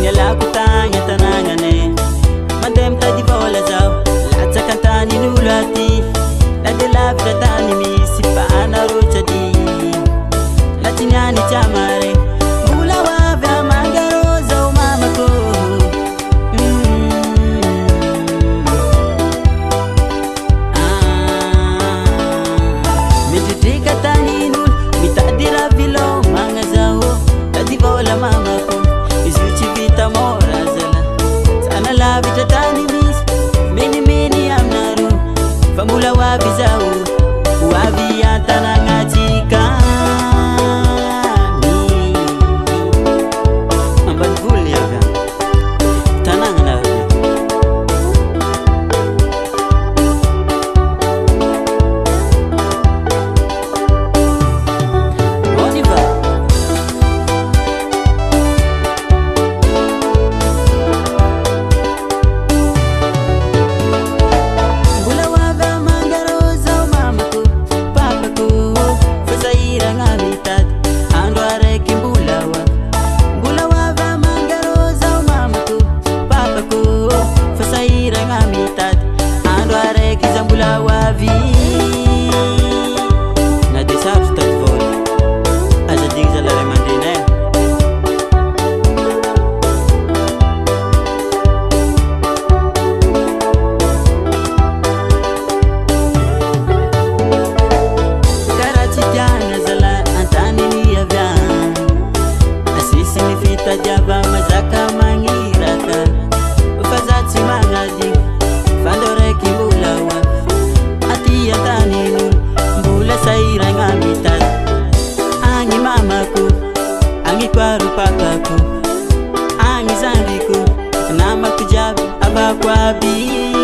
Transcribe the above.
Yalakutanya tanangane Madem tadi bola zao Latsa kantani nulati Lade labda tani misi paana rochadi Latinyani chamare Mula wavya mangaroza umamako Mititika tani nul Mitadira vilo mangazao Tadi bola mamako Izuchi vita mora zala Sana la vita tani mis Mini amnaru Famula wabi zao Wabi yantana ngachika Amban gul yaga Tanang na Jaba mazaka mangiraka Ufazati mangadi Fandore kimbulawa Ati yataninu Mbula saira ngamitat Angi mamaku Angi kwaru pakaku Angi zandiku Nama kujabi abakwabi